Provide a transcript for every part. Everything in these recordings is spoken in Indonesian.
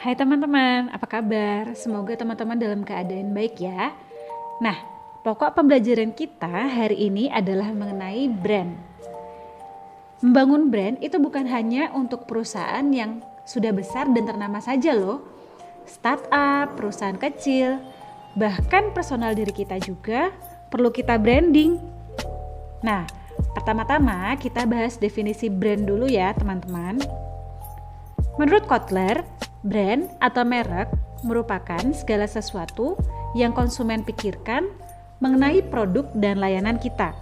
Hai teman-teman, apa kabar? Semoga teman-teman dalam keadaan baik ya. Nah, pokok pembelajaran kita hari ini adalah mengenai brand. Membangun brand itu bukan hanya untuk perusahaan yang sudah besar dan ternama saja loh. Startup, perusahaan kecil, bahkan personal diri kita juga perlu kita branding. Nah, pertama-tama kita bahas definisi brand dulu ya teman-teman. Menurut Kotler, brand atau merek merupakan segala sesuatu yang konsumen pikirkan mengenai produk dan layanan kita.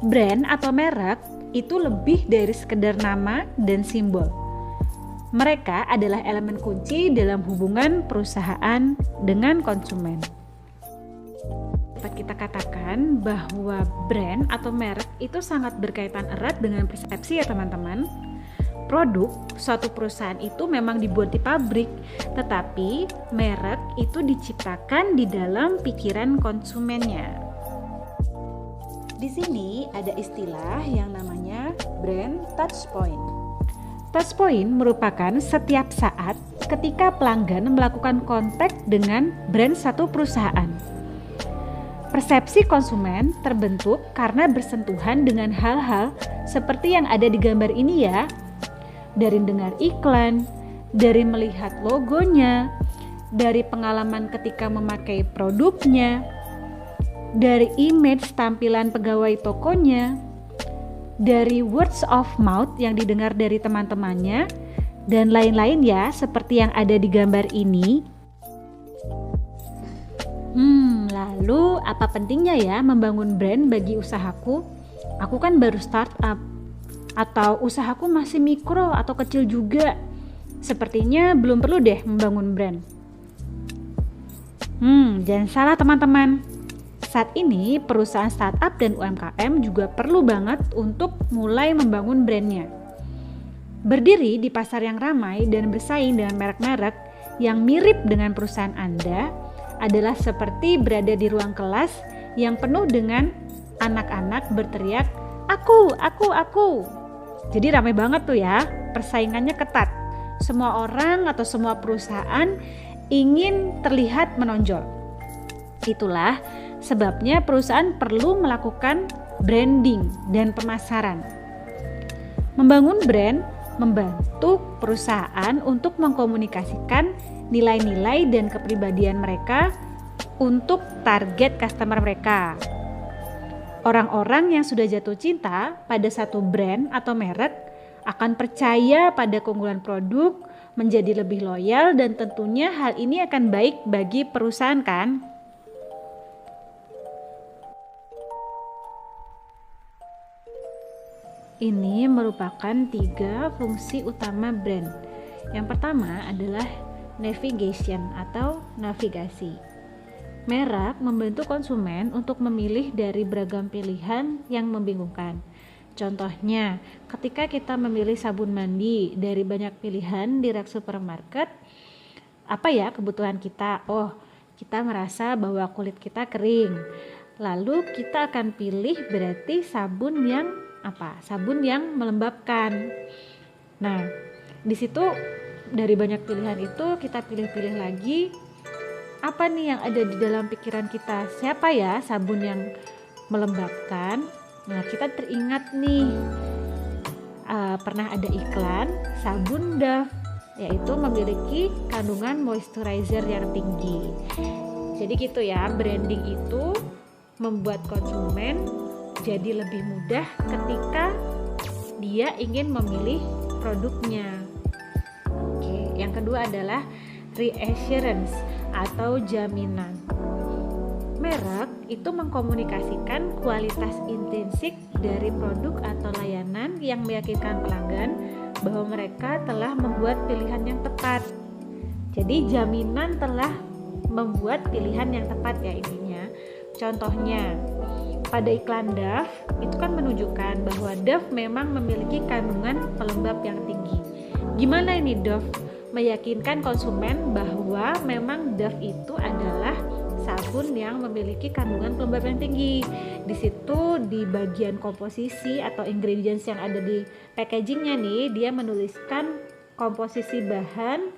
Brand atau merek itu lebih dari sekedar nama dan simbol. Mereka adalah elemen kunci dalam hubungan perusahaan dengan konsumen. Dapat kita katakan bahwa brand atau merek itu sangat berkaitan erat dengan persepsi ya teman-teman. Produk suatu perusahaan itu memang dibuat di pabrik, tetapi merek itu diciptakan di dalam pikiran konsumennya. Di sini ada istilah yang namanya brand touchpoint. Touchpoint merupakan setiap saat ketika pelanggan melakukan kontak dengan brand satu perusahaan. Persepsi konsumen terbentuk karena bersentuhan dengan hal-hal seperti yang ada di gambar ini ya. Dari dengar iklan, dari melihat logonya, dari pengalaman ketika memakai produknya, dari image tampilan pegawai tokonya, dari words of mouth yang didengar dari teman-temannya, dan lain-lain ya seperti yang ada di gambar ini. Lalu apa pentingnya ya membangun brand bagi usahaku? Aku kan baru startup. Atau usahaku masih mikro atau kecil juga. Sepertinya belum perlu deh membangun brand. Jangan salah teman-teman. Saat ini perusahaan startup dan UMKM juga perlu banget untuk mulai membangun brandnya. Berdiri di pasar yang ramai dan bersaing dengan merek-merek yang mirip dengan perusahaan Anda adalah seperti berada di ruang kelas yang penuh dengan anak-anak berteriak, "Aku, aku, aku." Jadi ramai banget tuh ya, persaingannya ketat. Semua orang atau semua perusahaan ingin terlihat menonjol. Itulah sebabnya perusahaan perlu melakukan branding dan pemasaran. Membangun brand membantu perusahaan untuk mengkomunikasikan nilai-nilai dan kepribadian mereka untuk target customer mereka. Orang-orang yang sudah jatuh cinta pada satu brand atau merek akan percaya pada keunggulan produk, menjadi lebih loyal, dan tentunya hal ini akan baik bagi perusahaan kan? Ini merupakan 3 fungsi utama brand. Yang pertama adalah navigation atau navigasi. Merek membantu konsumen untuk memilih dari beragam pilihan yang membingungkan. Contohnya, ketika kita memilih sabun mandi dari banyak pilihan di rak supermarket, apa ya kebutuhan kita? Oh, kita merasa bahwa kulit kita kering. Lalu kita akan pilih berarti sabun yang apa? Sabun yang melembabkan. Nah, di situ dari banyak pilihan itu kita pilih-pilih lagi. Apa nih yang ada di dalam pikiran kita? Siapa ya sabun yang melembabkan? Nah, kita teringat nih pernah ada iklan sabun Dove, yaitu memiliki kandungan moisturizer yang tinggi. Jadi gitu ya, branding itu membuat konsumen jadi lebih mudah ketika dia ingin memilih produknya. Oke, yang kedua adalah reassurance atau jaminan. Merek itu mengkomunikasikan kualitas intrinsik dari produk atau layanan yang meyakinkan pelanggan bahwa mereka telah membuat pilihan yang tepat. Jadi jaminan telah membuat pilihan yang tepat ya intinya. Contohnya, pada iklan Dove itu kan menunjukkan bahwa Dove memang memiliki kandungan pelembab yang tinggi. Gimana ini Dove meyakinkan konsumen bahwa memang Dove itu adalah sabun yang memiliki kandungan pelembab yang tinggi. Di situ di bagian komposisi atau ingredients yang ada di packagingnya nih, dia menuliskan komposisi bahan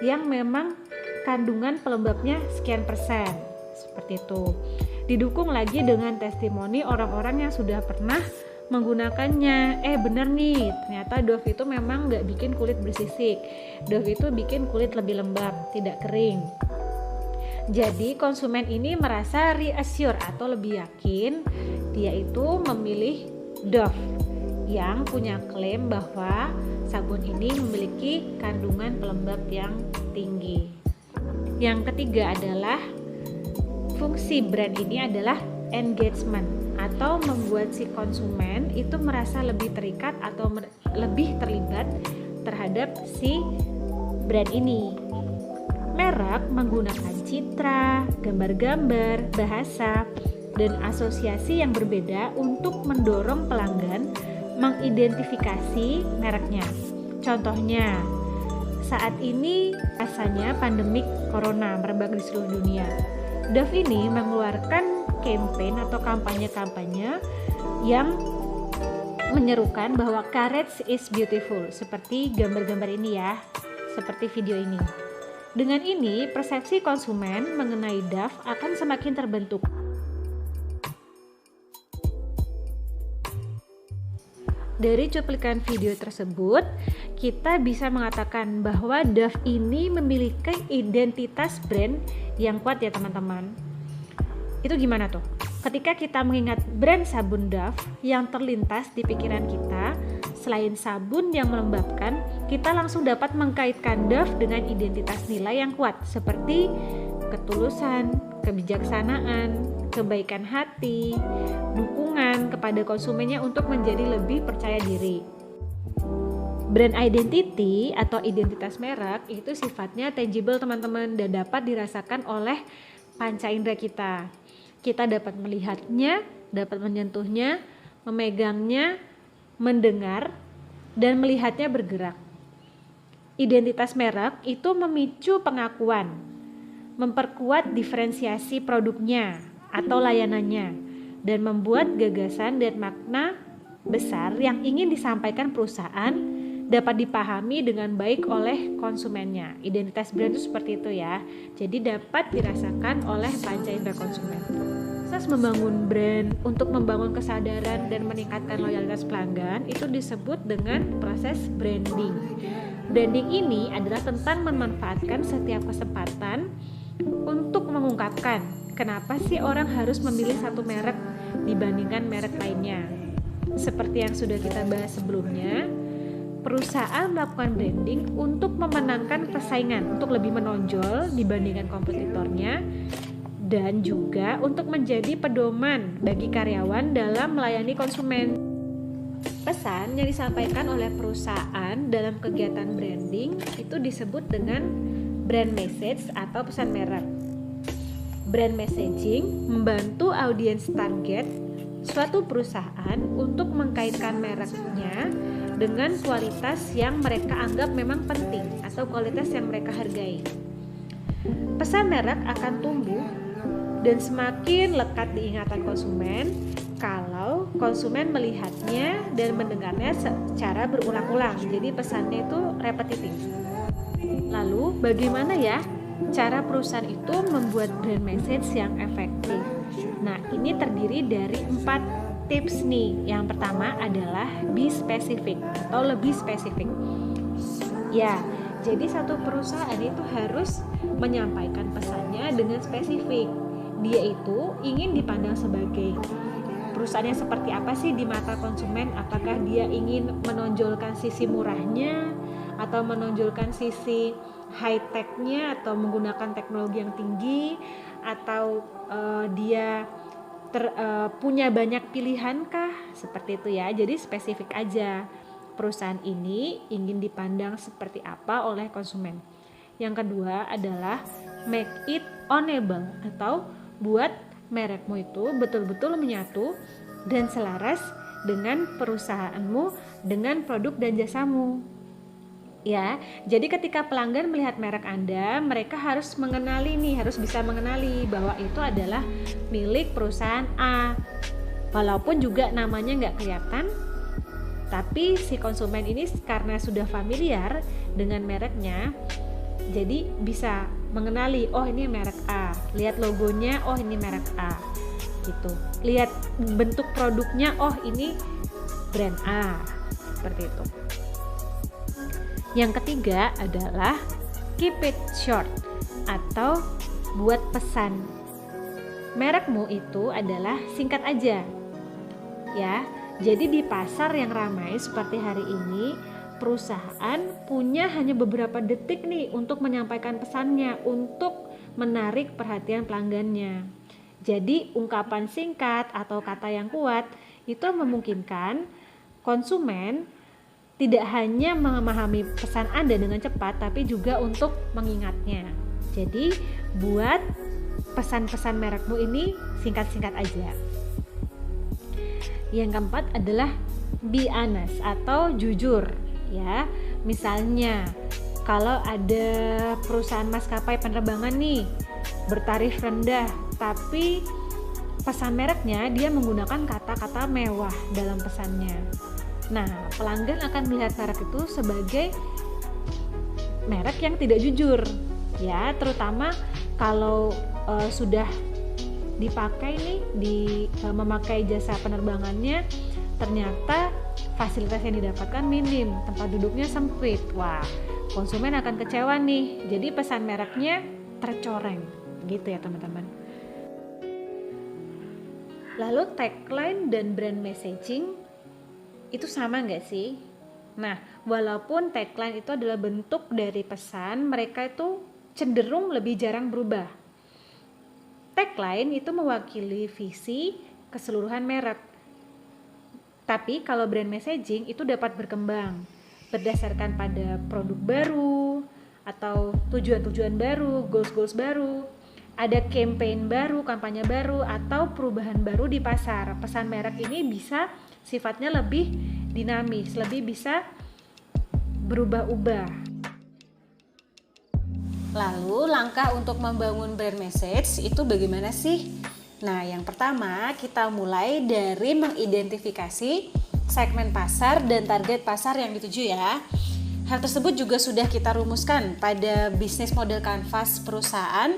yang memang kandungan pelembabnya sekian persen, seperti itu. Didukung lagi dengan testimoni orang-orang yang sudah pernah menggunakannya. Bener nih, ternyata Dove itu memang nggak bikin kulit bersisik. Dove itu bikin kulit lebih lembab, tidak kering. Jadi konsumen ini merasa reassure atau lebih yakin dia itu memilih Dove yang punya klaim bahwa sabun ini memiliki kandungan pelembab yang tinggi. Yang ketiga adalah fungsi brand ini adalah engagement atau membuat si konsumen itu merasa lebih terikat atau lebih terlibat terhadap si brand ini. Merek menggunakan citra, gambar-gambar, bahasa, dan asosiasi yang berbeda untuk mendorong pelanggan mengidentifikasi mereknya. Contohnya, saat ini rasanya pandemik corona merebak di seluruh dunia. Dove ini mengeluarkan campaign atau kampanye-kampanye yang menyerukan bahwa courage is beautiful, seperti gambar-gambar ini ya, seperti video ini. Dengan ini, persepsi konsumen mengenai Dove akan semakin terbentuk. Dari cuplikan video tersebut, kita bisa mengatakan bahwa Dove ini memiliki identitas brand yang kuat ya teman-teman. Itu gimana tuh? Ketika kita mengingat brand sabun Dove, yang terlintas di pikiran kita, selain sabun yang melembabkan, kita langsung dapat mengkaitkan Dove dengan identitas nilai yang kuat seperti ketulusan, kebijaksanaan, kebaikan hati, dukungan kepada konsumennya untuk menjadi lebih percaya diri. Brand identity atau identitas merek itu sifatnya tangible teman-teman dan dapat dirasakan oleh panca indera kita. Kita dapat melihatnya, dapat menyentuhnya, memegangnya, mendengar, dan melihatnya bergerak. Identitas merek itu memicu pengakuan, memperkuat diferensiasi produknya atau layanannya, dan membuat gagasan dan makna besar yang ingin disampaikan perusahaan dapat dipahami dengan baik oleh konsumennya. Identitas brand itu seperti itu ya. Jadi dapat dirasakan oleh panca indera konsumen. Proses membangun brand untuk membangun kesadaran dan meningkatkan loyalitas pelanggan itu disebut dengan proses branding. Branding ini adalah tentang memanfaatkan setiap kesempatan untuk mengungkapkan kenapa sih orang harus memilih satu merek dibandingkan merek lainnya. Seperti yang sudah kita bahas sebelumnya, perusahaan melakukan branding untuk memenangkan persaingan, untuk lebih menonjol dibandingkan kompetitornya, dan juga untuk menjadi pedoman bagi karyawan dalam melayani konsumen. Pesan yang disampaikan oleh perusahaan dalam kegiatan branding itu disebut dengan brand message atau pesan merek. Brand messaging membantu audiens target suatu perusahaan untuk mengkaitkan mereknya dengan kualitas yang mereka anggap memang penting atau kualitas yang mereka hargai. Pesan merek akan tumbuh dan semakin lekat di ingatan konsumen kalau konsumen melihatnya dan mendengarnya secara berulang-ulang. Jadi pesannya itu repetitif. Lalu bagaimana ya cara perusahaan itu membuat brand message yang efektif? Nah, ini terdiri dari 4 tips nih. Yang pertama adalah be specific atau lebih spesifik. Ya, jadi satu perusahaan itu harus menyampaikan pesannya dengan spesifik. Dia itu ingin dipandang sebagai perusahaan yang seperti apa sih di mata konsumen? Apakah dia ingin menonjolkan sisi murahnya atau menonjolkan sisi high-tech-nya atau menggunakan teknologi yang tinggi, atau dia punya banyak pilihan kah? Seperti itu ya. Jadi spesifik aja. Perusahaan ini ingin dipandang seperti apa oleh konsumen. Yang kedua adalah make it ownable atau buat merekmu itu betul-betul menyatu dan selaras dengan perusahaanmu, dengan produk dan jasamu. Ya, jadi ketika pelanggan melihat merek Anda, mereka harus harus bisa mengenali bahwa itu adalah milik perusahaan A. Walaupun juga namanya nggak kelihatan, tapi si konsumen ini karena sudah familiar dengan mereknya, Jadi bisa mengenali, oh ini merek A, lihat logonya, oh ini merek A gitu. Lihat bentuk produknya, oh ini brand A, seperti itu. Yang ketiga adalah keep it short atau buat pesan. Merekmu itu adalah singkat aja. Ya, jadi di pasar yang ramai seperti hari ini, perusahaan punya hanya beberapa detik nih untuk menyampaikan pesannya, untuk menarik perhatian pelanggannya. Jadi ungkapan singkat atau kata yang kuat itu memungkinkan konsumen tidak hanya memahami pesan Anda dengan cepat, tapi juga untuk mengingatnya. Jadi buat pesan-pesan merekmu ini singkat-singkat aja. Yang keempat adalah be honest atau jujur, ya. Misalnya kalau ada perusahaan maskapai penerbangan nih bertarif rendah, tapi pesan mereknya dia menggunakan kata-kata mewah dalam pesannya. Nah, pelanggan akan melihat merek itu sebagai merek yang tidak jujur, ya, terutama kalau sudah dipakai nih memakai jasa penerbangannya, ternyata fasilitas yang didapatkan minim, tempat duduknya sempit. Wah, konsumen akan kecewa nih. Jadi pesan mereknya tercoreng, gitu ya teman-teman. Lalu tagline dan brand messaging itu sama nggak sih? Nah, walaupun tagline itu adalah bentuk dari pesan, mereka itu cenderung lebih jarang berubah. Tagline itu mewakili visi keseluruhan merek. Tapi kalau brand messaging itu dapat berkembang berdasarkan pada produk baru atau tujuan-tujuan baru, goals-goals baru, ada campaign baru, kampanye baru, atau perubahan baru di pasar. Pesan merek ini bisa sifatnya lebih dinamis, lebih bisa berubah-ubah. Lalu langkah untuk membangun brand message itu bagaimana sih? Nah, yang pertama kita mulai dari mengidentifikasi segmen pasar dan target pasar yang dituju ya. Hal tersebut juga sudah kita rumuskan pada bisnis model kanvas perusahaan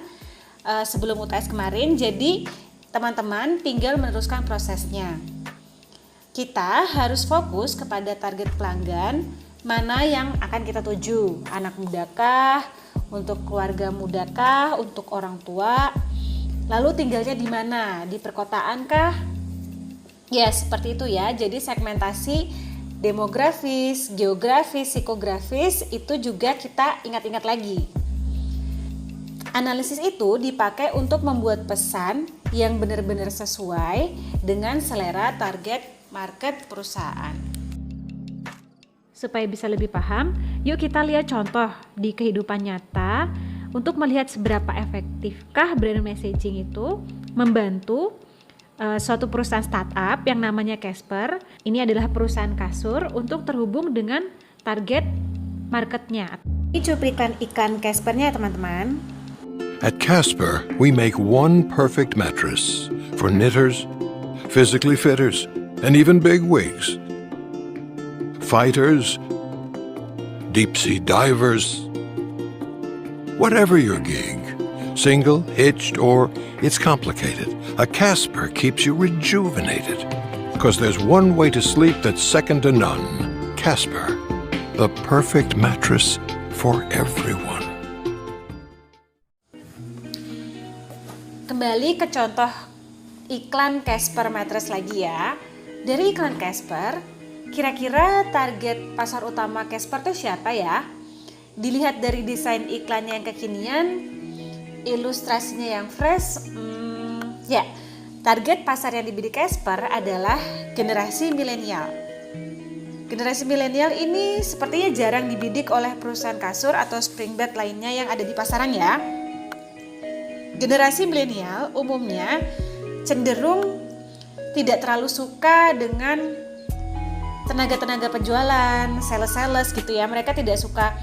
sebelum UTS kemarin. Jadi teman-teman tinggal meneruskan prosesnya. Kita harus fokus kepada target pelanggan, mana yang akan kita tuju, anak mudakah, untuk keluarga mudakah, untuk orang tua, lalu tinggalnya di mana, di perkotaan kah? Ya seperti itu ya, jadi segmentasi demografis, geografis, psikografis itu juga kita ingat-ingat lagi. Analisis itu dipakai untuk membuat pesan yang benar-benar sesuai dengan selera target market perusahaan. Supaya bisa lebih paham, yuk kita lihat contoh di kehidupan nyata untuk melihat seberapa efektifkah brand messaging itu membantu suatu perusahaan startup yang namanya Casper. Ini adalah perusahaan kasur untuk terhubung dengan target marketnya. Ini cuplikan iklan Caspernya teman-teman. At Casper, we make one perfect mattress for knitters, physically fitters, and even big wigs. Fighters, deep sea divers, whatever your gig, single, hitched, or it's complicated, a Casper keeps you rejuvenated. Because there's one way to sleep that's second to none. Casper, the perfect mattress for everyone. Kembali ke contoh iklan Casper mattress lagi ya. Dari iklan Casper, kira-kira target pasar utama Casper itu siapa ya? Dilihat dari desain iklannya yang kekinian, ilustrasinya yang fresh, ya, target pasar yang dibidik Casper adalah generasi milenial. Generasi milenial ini sepertinya jarang dibidik oleh perusahaan kasur atau spring bed lainnya yang ada di pasaran ya. Generasi milenial umumnya cenderung tidak terlalu suka dengan tenaga-tenaga penjualan, sales-sales gitu ya. Mereka tidak suka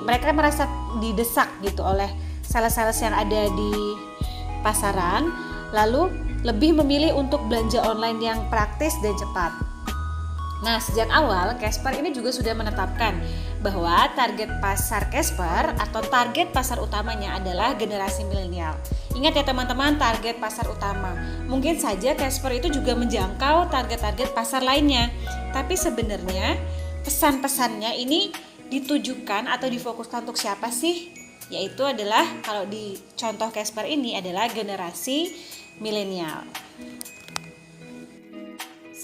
mereka merasa didesak gitu oleh sales-sales yang ada di pasaran. Lalu lebih memilih untuk belanja online yang praktis dan cepat. Nah, sejak awal Casper ini juga sudah menetapkan bahwa target pasar Casper atau target pasar utamanya adalah generasi milenial. Ingat ya teman-teman, target pasar utama. Mungkin saja Casper itu juga menjangkau target-target pasar lainnya. Tapi sebenarnya pesan-pesannya ini ditujukan atau difokuskan untuk siapa sih? Yaitu adalah kalau di contoh Casper ini adalah generasi milenial.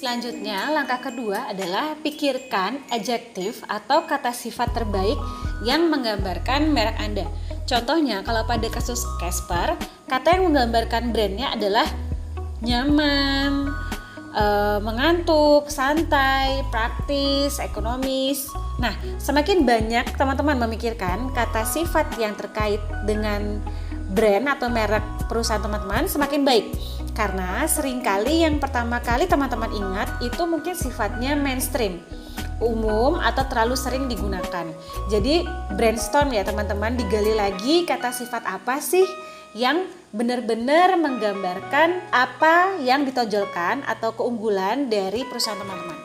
Selanjutnya, langkah kedua adalah pikirkan adjektif atau kata sifat terbaik yang menggambarkan merek Anda. Contohnya, kalau pada kasus Casper, kata yang menggambarkan brandnya adalah nyaman, mengantuk, santai, praktis, ekonomis. Nah, semakin banyak teman-teman memikirkan kata sifat yang terkait dengan brand atau merek perusahaan teman-teman, semakin baik. Karena seringkali yang pertama kali teman-teman ingat itu mungkin sifatnya mainstream, umum atau terlalu sering digunakan. Jadi brainstorm ya teman-teman, digali lagi kata sifat apa sih yang benar-benar menggambarkan apa yang ditonjolkan atau keunggulan dari perusahaan teman-teman.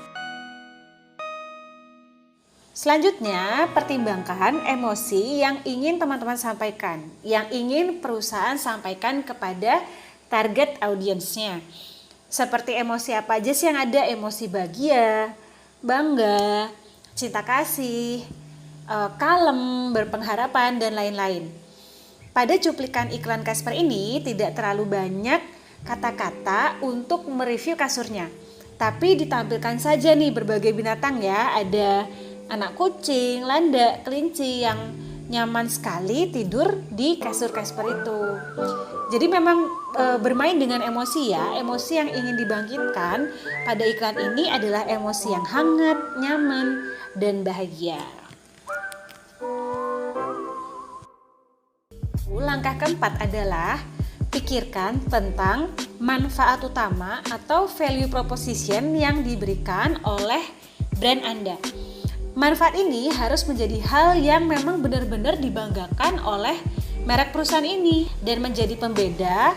Selanjutnya, pertimbangkan emosi yang ingin teman-teman sampaikan, yang ingin perusahaan sampaikan kepada target audiensnya. Seperti emosi apa aja sih yang ada? Emosi bahagia, bangga, cinta kasih, kalem, berpengharapan, dan lain-lain. Pada cuplikan iklan Casper ini tidak terlalu banyak kata-kata untuk mereview kasurnya. Tapi ditampilkan saja nih berbagai binatang ya. Ada anak kucing, landak, kelinci yang nyaman sekali tidur di kasur Casper itu. Jadi memang bermain dengan emosi ya. Emosi yang ingin dibangkitkan pada iklan ini adalah emosi yang hangat, nyaman, dan bahagia. Langkah keempat adalah pikirkan tentang manfaat utama atau value proposition yang diberikan oleh brand Anda. Manfaat ini harus menjadi hal yang memang benar-benar dibanggakan oleh merek perusahaan ini dan menjadi pembeda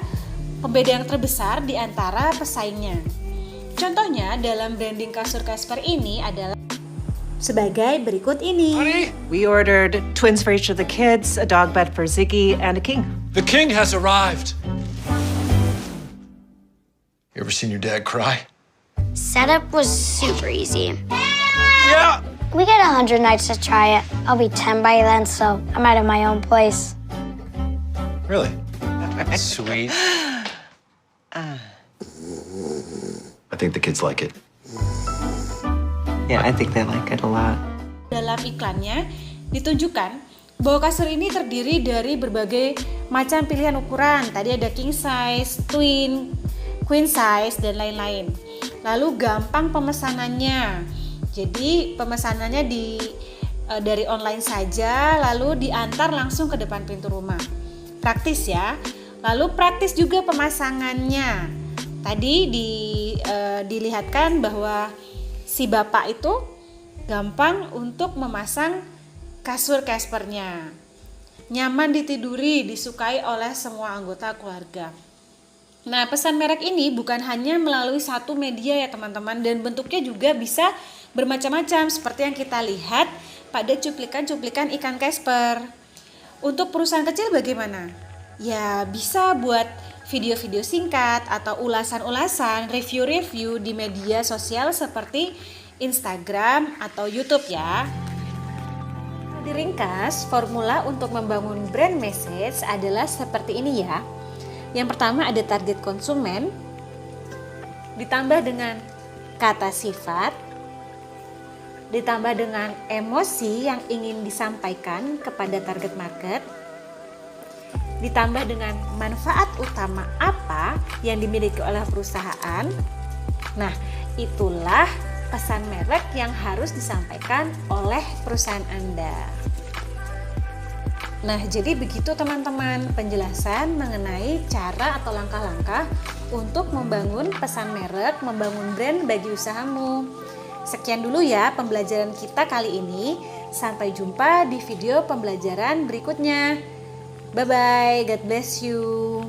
yang terbesar di antara pesaingnya. Contohnya dalam branding kasur Casper ini adalah sebagai berikut ini. Honey, We ordered twins for each of the kids, a dog bed for Ziggy, and a king. the king has arrived. You ever seen your dad cry? Setup was super easy. Yeah. We get 100 nights to try it. I'll be 10 by then, so I'm out of my own place. Really? Sweet. I think the kids like it. Yeah, I think they like it a lot. Dalam iklannya ditunjukkan bahwa kasur ini terdiri dari berbagai macam pilihan ukuran. Tadi ada king size, twin, queen size, dan lain-lain. Lalu gampang pemesanannya. Jadi pemesanannya dari online saja, lalu diantar langsung ke depan pintu rumah. Praktis ya. Lalu praktis juga pemasangannya. Tadi dilihatkan bahwa si bapak itu gampang untuk memasang kasur Caspernya. Nyaman ditiduri, disukai oleh semua anggota keluarga. Nah, pesan merek ini bukan hanya melalui satu media ya teman-teman, dan bentuknya juga bisa bermacam-macam seperti yang kita lihat pada cuplikan-cuplikan ikan Casper. Untuk perusahaan kecil bagaimana? Ya bisa buat video-video singkat atau ulasan-ulasan, review-review di media sosial seperti Instagram atau YouTube ya. Diringkas, formula untuk membangun brand message adalah seperti ini ya. Yang pertama ada target konsumen, ditambah dengan kata sifat, ditambah dengan emosi yang ingin disampaikan kepada target market, ditambah dengan manfaat utama apa yang dimiliki oleh perusahaan. Nah, itulah pesan merek yang harus disampaikan oleh perusahaan Anda. Nah, jadi begitu teman-teman penjelasan mengenai cara atau langkah-langkah untuk membangun pesan merek, membangun brand bagi usahamu. Sekian dulu ya pembelajaran kita kali ini. Sampai jumpa di video pembelajaran berikutnya. Bye-bye, God bless you.